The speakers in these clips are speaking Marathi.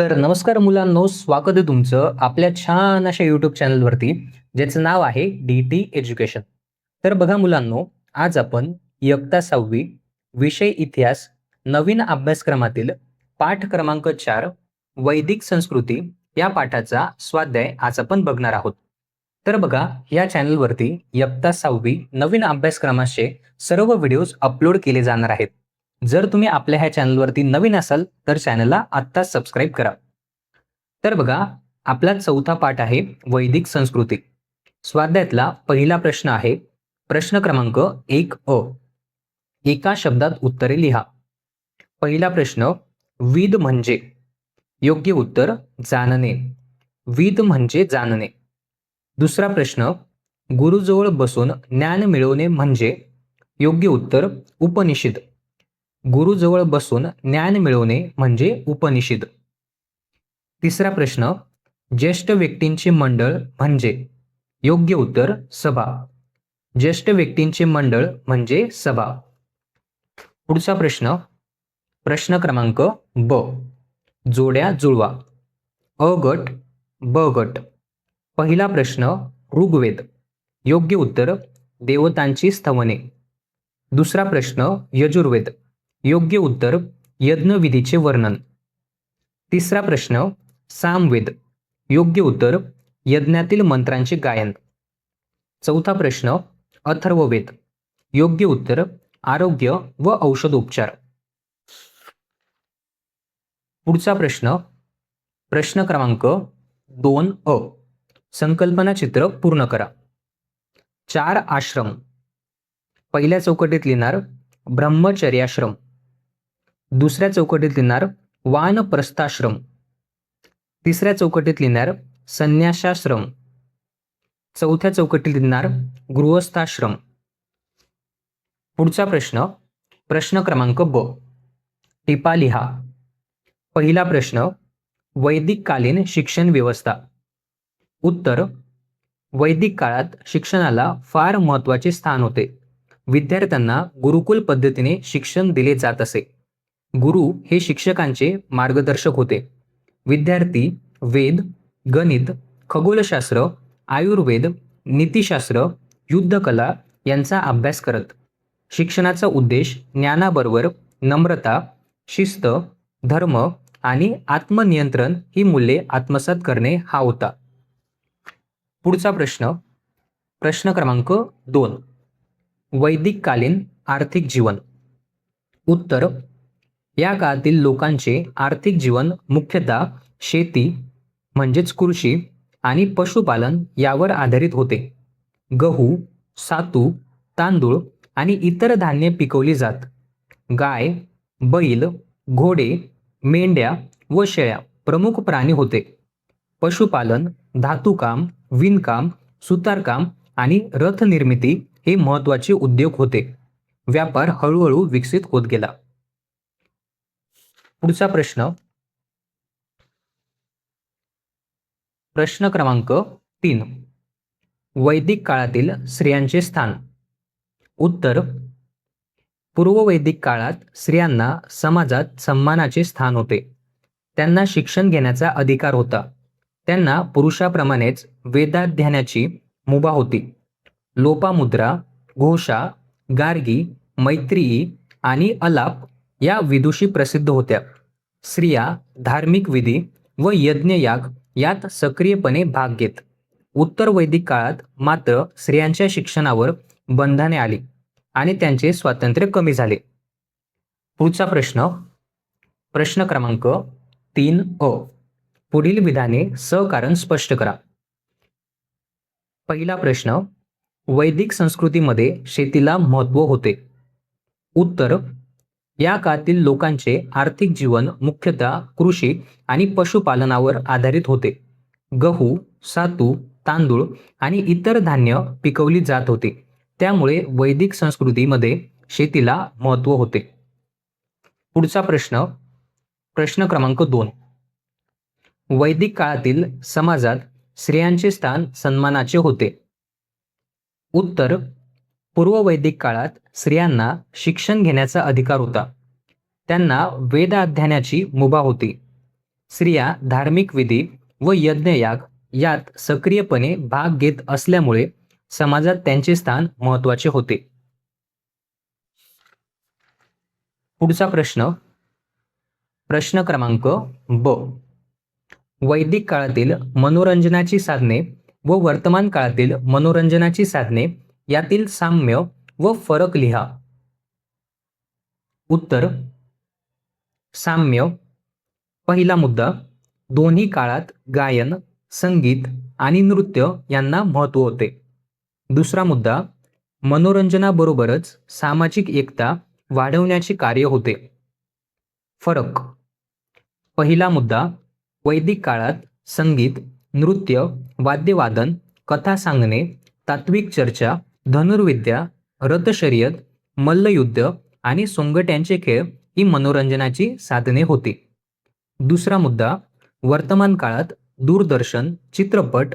तर नमस्कार मुलांनो, स्वागत आहे तुमचं आपल्या छान अशा यूट्यूब चॅनलवरती, ज्याचं नाव आहे डी एज्युकेशन. तर बघा मुलांनो, आज आपण इयत्ता 6वी विषय इतिहास नवीन अभ्यासक्रमातील पाठ क्रमांक 4 वैदिक संस्कृती या पाठाचा स्वाध्याय आज आपण बघणार आहोत. तर बघा, या चॅनलवरती इयत्ता 6वी नवीन अभ्यासक्रमाचे सर्व व्हिडिओज अपलोड केले जाणार आहेत. जर तुम्ही आपल्या ह्या चॅनलवरती नवीन असाल तर चॅनलला आत्ताच सबस्क्राईब करा. तर बघा, आपला चौथा पाठ आहे वैदिक संस्कृती. स्वाध्यायातला पहिला प्रश्न आहे प्रश्न क्रमांक 1 एका शब्दात उत्तरे लिहा. पहिला प्रश्न, विद म्हणजे? योग्य उत्तर जाणणे. विद म्हणजे जाणणे. दुसरा प्रश्न, गुरुजवळ बसून ज्ञान मिळवणे म्हणजे? योग्य उत्तर उपनिषद. गुरुजवळ बसून ज्ञान मिळवणे म्हणजे उपनिषद. तिसरा प्रश्न, ज्येष्ठ व्यक्तींचे मंडळ म्हणजे? योग्य उत्तर सभा. ज्येष्ठ व्यक्तींचे मंडळ म्हणजे सभा. पुढचा प्रश्न, प्रश्न क्रमांक ब, जोड्या जुळवा. अ गट, ब गट. पहिला प्रश्न, ऋग्वेद. योग्य उत्तर देवतांची स्तवने. दुसरा प्रश्न, यजुर्वेद. योग्य उत्तर यज्ञविधीचे वर्णन. तिसरा प्रश्न, सामवेद. योग्य उत्तर यज्ञातील मंत्रांचे गायन. चौथा प्रश्न, अथर्ववेद. योग्य उत्तर आरोग्य व औषधोपचार. पुढचा प्रश्न, प्रश्न क्रमांक 2 संकल्पना चित्र पूर्ण करा. 4 आश्रम. पहिल्या चौकटीत लिहिणार ब्रह्मचर्याश्रम. दुसऱ्या चौकटीत लिहिणार वानप्रस्थाश्रम. तिसऱ्या चौकटीत लिहिणार संन्यासाश्रम. चौथ्या चौकटीत लिहिणार गृहस्थाश्रम. पुढचा प्रश्न, प्रश्न क्रमांक ब, टिपा लिहा. पहिला प्रश्न, वैदिक कालीन शिक्षण व्यवस्था. उत्तर, वैदिक काळात शिक्षणाला फार महत्त्वाचे स्थान होते. विद्यार्थ्यांना गुरुकुल पद्धतीने शिक्षण दिले जात असे. गुरु हे शिक्षकांचे मार्गदर्शक होते. विद्यार्थी वेद, गणित, खगोलशास्त्र, आयुर्वेद, नीतिशास्त्र, युद्धकला यांचा अभ्यास करत. शिक्षणाचा उद्देश ज्ञानाबरोबर नम्रता, शिस्त, धर्म आणि आत्मनियंत्रण ही मूल्ये आत्मसात करणे हा होता. पुढचा प्रश्न, प्रश्न क्रमांक 2, वैदिक कालीन आर्थिक जीवन. उत्तर, या काळातील लोकांचे आर्थिक जीवन मुख्यतः शेती म्हणजेच कृषी आणि पशुपालन यावर आधारित होते. गहू, सातू, तांदूळ आणि इतर धान्य पिकवली जात. गाय, बैल, घोडे, मेंढ्या व शेळ्या प्रमुख प्राणी होते. पशुपालन, धातुकाम, विणकाम, सुतारकाम आणि रथ निर्मिती हे महत्त्वाचे उद्योग होते. व्यापार हळूहळू विकसित होत गेला. पुढचा प्रश्न, प्रश्न क्रमांक 3, वैदिक काळातील स्त्रियांचे स्थान. उत्तर, पूर्ववैदिक काळात स्त्रियांना समाजात सन्मानाचे स्थान होते. त्यांना शिक्षण घेण्याचा अधिकार होता. त्यांना पुरुषाप्रमाणेच वेदाध्ययनाची मुभा होती. लोपामुद्रा, घोषा, गार्गी, मैत्रेयी आणि अलाप या विदुषी प्रसिद्ध होत्या. स्त्रिया धार्मिक विधी व यज्ञयाग यात सक्रियपणे भाग घेत. उत्तर वैदिक काळात मात्र स्त्रियांच्या शिक्षणावर बंधने आली आणि त्यांचे स्वातंत्र्य कमी झाले. पुढचा प्रश्न, प्रश्न क्रमांक 3 पुढील विधाने सकारण स्पष्ट करा. पहिला प्रश्न, वैदिक संस्कृतीमध्ये शेतीला महत्त्व होते. उत्तर, या काळातील लोकांचे आर्थिक जीवन मुख्यतः कृषी आणि पशुपालनावर आधारित होते. गहू, सातू, तांदूळ आणि इतर धान्य पिकवली जात होती. त्यामुळे वैदिक संस्कृतीमध्ये शेतीला महत्त्व होते. पुढचा प्रश्न, प्रश्न क्रमांक 2, वैदिक काळातील समाजात स्त्रियांचे स्थान सन्मानाचे होते. उत्तर, पूर्ववैदिक काळात स्त्रियांना शिक्षण घेण्याचा अधिकार होता. त्यांना वेद अध्ययनाची मुभा होती. स्त्रिया धार्मिक विधी व यज्ञयाग यात सक्रियपणे भाग घेत असल्यामुळे समाजात त्यांचे स्थान महत्त्वाचे होते. पुढचा प्रश्न, प्रश्न क्रमांक ब. वैदिक काळातील मनोरंजनाची साधने व वर्तमान काळातील मनोरंजनाची साधने यातील साम्य व फरक लिहा. उत्तर, साम्य. पहिला मुद्दा, दोन्ही काळात गायन, संगीत आणि नृत्य यांना महत्त्व होते. दुसरा मुद्दा, मनोरंजनाबरोबरच सामाजिक एकता वाढवण्याचे कार्य होते. फरक, पहिला मुद्दा, वैदिक काळात संगीत, नृत्य, वाद्यवादन, कथा सांगणे, तात्विक चर्चा, धनुर्विद्या, रथशर्यत, मल्लयुद्ध आणि सोंगट्यांचे खेळ ही मनोरंजनाची साधने होती. दुसरा मुद्दा, वर्तमान काळात दूरदर्शन, चित्रपट,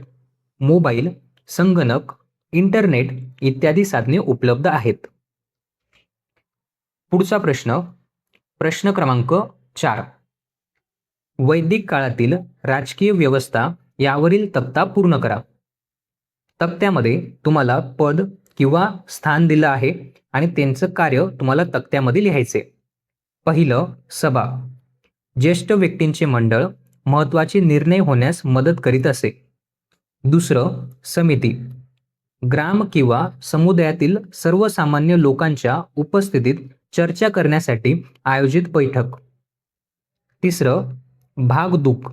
मोबाईल, संगणक, इंटरनेट इत्यादी साधने उपलब्ध आहेत. पुढचा प्रश्न, प्रश्न क्रमांक 4. वैदिक काळातील राजकीय व्यवस्था यावरील तक्ता पूर्ण करा. तक्त्यामध्ये तुम्हाला पद किंवा स्थान दिलं आहे आणि त्यांचं कार्य तुम्हाला तक्त्यामध्ये लिहायचे. पहिलं, सभा. ज्येष्ठ व्यक्तींचे मंडळ महत्त्वाचे निर्णय होण्यास मदत करीत असे. दुसरं, समिती. ग्राम किंवा समुदायातील सर्वसामान्य लोकांच्या उपस्थितीत चर्चा करण्यासाठी आयोजित बैठक. तिसरं, भागदूक.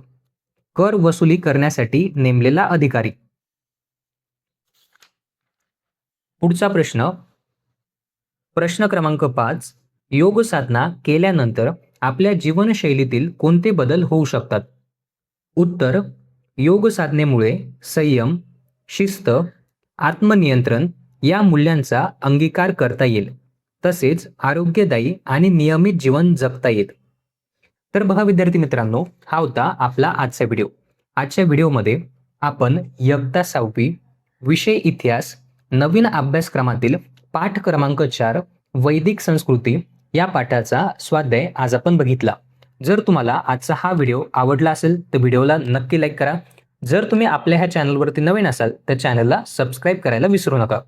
कर वसुली करण्यासाठी नेमलेला अधिकारी. पुढचा प्रश्न, प्रश्न क्रमांक 5. योग साधना केल्यानंतर आपल्या जीवनशैलीतील कोणते बदल होऊ शकतात? उत्तर, योग साधनेमुळे संयम, शिस्त, आत्मनियंत्रण या मूल्यांचा अंगीकार करता येईल. तसेच आरोग्यदायी आणि नियमित जीवन जगता येईल. तर बघा विद्यार्थी मित्रांनो, हा होता आपला आजचा व्हिडिओ. आजच्या व्हिडिओमध्ये आपण इयत्ता 6वी विषय इतिहास नवीन अभ्यासक्रमातील पाठ क्रमांक 4 वैदिक संस्कृती या पाठाचा स्वाध्याय आज आपण बघितला. जर तुम्हाला आजचा हा व्हिडिओ आवडला असेल तर व्हिडिओला नक्की लाईक करा. जर तुम्ही आपल्या ह्या चॅनलवरती नवीन असाल तर चॅनलला सबस्क्राईब करायला विसरू नका.